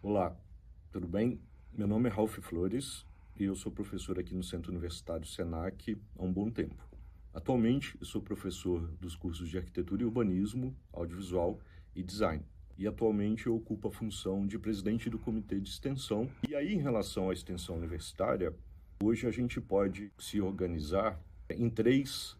Olá, tudo bem? Meu nome é Ralph Flores e eu sou professor aqui no Centro Universitário Senac há um bom tempo. Atualmente, eu sou professor dos cursos de Arquitetura e Urbanismo, Audiovisual e Design. E atualmente eu ocupo a função de presidente do Comitê de Extensão. E aí, em relação à extensão universitária, hoje a gente pode se organizar em três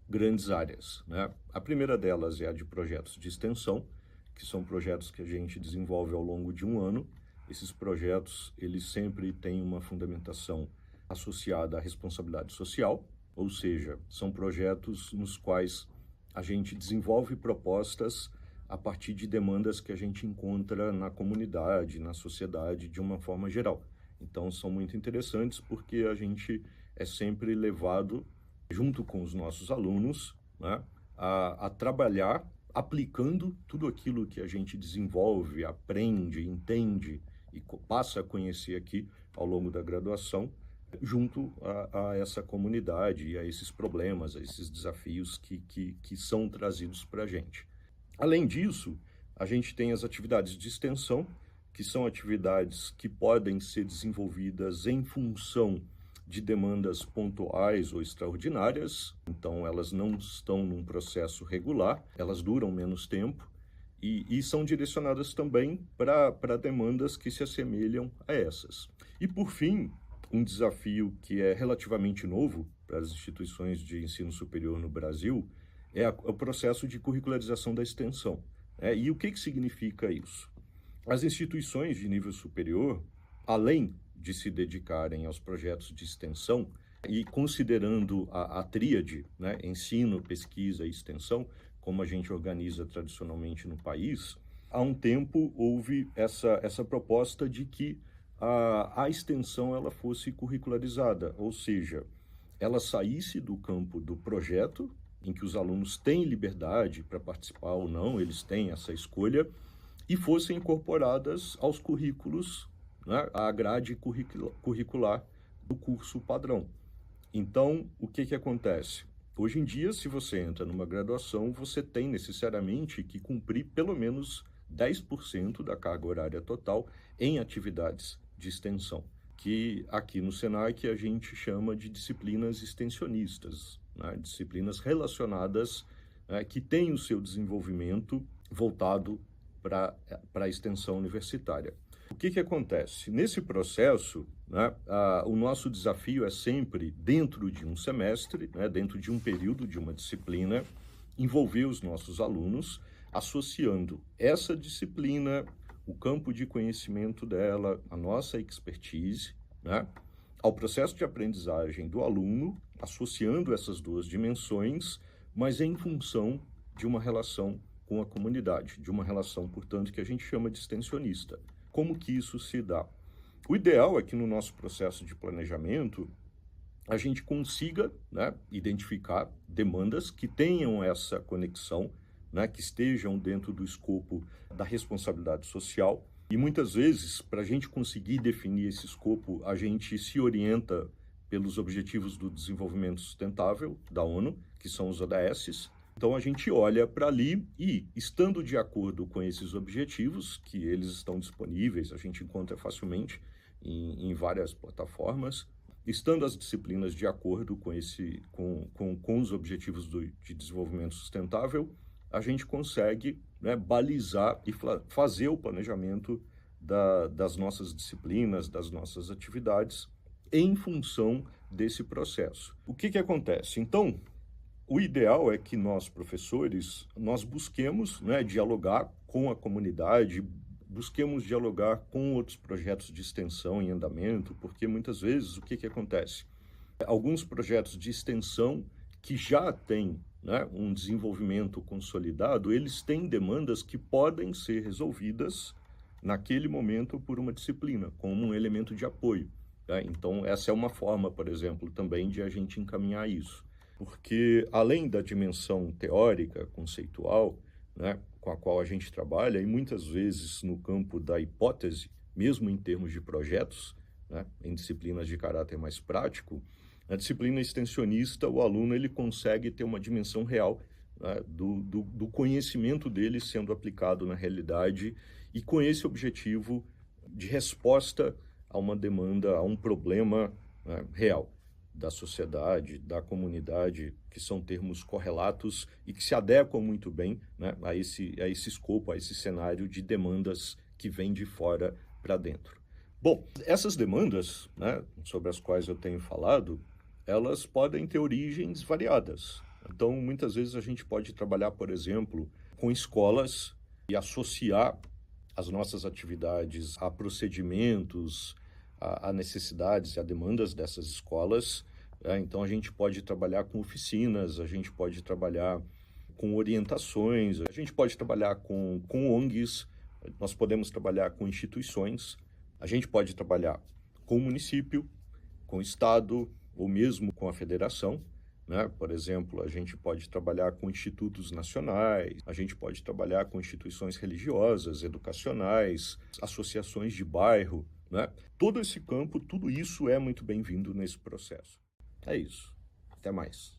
grandes áreas, né? A primeira delas é a de projetos de extensão, que são projetos que a gente desenvolve ao longo de um ano. Esses projetos, eles sempre têm uma fundamentação associada à responsabilidade social, ou seja, são projetos nos quais a gente desenvolve propostas a partir de demandas que a gente encontra na comunidade, na sociedade, de uma forma geral. Então, são muito interessantes porque a gente é sempre levado junto com os nossos alunos, né, a trabalhar aplicando tudo aquilo que a gente desenvolve, aprende, entende e passa a conhecer aqui ao longo da graduação, junto a essa comunidade e a esses problemas, a esses desafios que são trazidos para a gente. Além disso, a gente tem as atividades de extensão, que são atividades que podem ser desenvolvidas em função de demandas pontuais ou extraordinárias, então elas não estão num processo regular, elas duram menos tempo e são direcionadas também para demandas que se assemelham a essas. E por fim, um desafio que é relativamente novo para as instituições de ensino superior no Brasil é o processo de curricularização da extensão. E o que significa isso? As instituições de nível superior, além de se dedicarem aos projetos de extensão e considerando a tríade, né, ensino, pesquisa e extensão, como a gente organiza tradicionalmente no país, há um tempo houve essa proposta de que a extensão ela fosse curricularizada, ou seja, ela saísse do campo do projeto, em que os alunos têm liberdade para participar ou não, eles têm essa escolha, e fossem incorporadas aos currículos, né, à grade curricular do curso padrão. Então, o que acontece? Hoje em dia, se você entra numa graduação, você tem necessariamente que cumprir pelo menos 10% da carga horária total em atividades de extensão, que aqui no Senac a gente chama de disciplinas extensionistas, né? Disciplinas relacionadas, que têm o seu desenvolvimento voltado para a extensão universitária. O que acontece? Nesse processo, né, o nosso desafio é sempre, dentro de um semestre, né, dentro de um período, de uma disciplina, envolver os nossos alunos, associando essa disciplina, o campo de conhecimento dela, a nossa expertise, né, ao processo de aprendizagem do aluno, associando essas duas dimensões, mas em função de uma relação com a comunidade, de uma relação, portanto, que a gente chama de extensionista. Como que isso se dá? O ideal é que no nosso processo de planejamento a gente consiga, né, identificar demandas que tenham essa conexão, né, que estejam dentro do escopo da responsabilidade social. E muitas vezes, para a gente conseguir definir esse escopo, a gente se orienta pelos Objetivos do Desenvolvimento Sustentável da ONU, que são os ODS. Então, a gente olha para ali e, estando de acordo com esses objetivos, que eles estão disponíveis, a gente encontra facilmente em várias plataformas, estando as disciplinas de acordo com os objetivos de desenvolvimento sustentável, a gente consegue, né, balizar e fazer o planejamento das nossas disciplinas, das nossas atividades, em função desse processo. O que acontece? Então, o ideal é que nós, professores, nós busquemos, né, dialogar com a comunidade, busquemos dialogar com outros projetos de extensão em andamento, porque muitas vezes o que acontece? Alguns projetos de extensão que já têm, né, um desenvolvimento consolidado, eles têm demandas que podem ser resolvidas naquele momento por uma disciplina, como um elemento de apoio. Tá? Então, essa é uma forma, por exemplo, também de a gente encaminhar isso. Porque, além da dimensão teórica, conceitual, né, com a qual a gente trabalha, e muitas vezes no campo da hipótese, mesmo em termos de projetos, né, em disciplinas de caráter mais prático, na disciplina extensionista, o aluno ele consegue ter uma dimensão real, né, do conhecimento dele sendo aplicado na realidade, e com esse objetivo de resposta a uma demanda, a um problema, né, real da sociedade, da comunidade, que são termos correlatos e que se adequam muito bem, né, a esse escopo, a esse cenário de demandas que vêm de fora para dentro. Bom, essas demandas, né, sobre as quais eu tenho falado, elas podem ter origens variadas. Então, muitas vezes a gente pode trabalhar, por exemplo, com escolas e associar as nossas atividades a procedimentos, a necessidades e a demandas dessas escolas. Então, a gente pode trabalhar com oficinas, a gente pode trabalhar com orientações, a gente pode trabalhar com ONGs, nós podemos trabalhar com instituições, a gente pode trabalhar com o município, com o estado ou mesmo com a federação, né? Por exemplo, a gente pode trabalhar com institutos nacionais, a gente pode trabalhar com instituições religiosas, educacionais, associações de bairro, né? Todo esse campo, tudo isso é muito bem-vindo nesse processo. É isso. Até mais.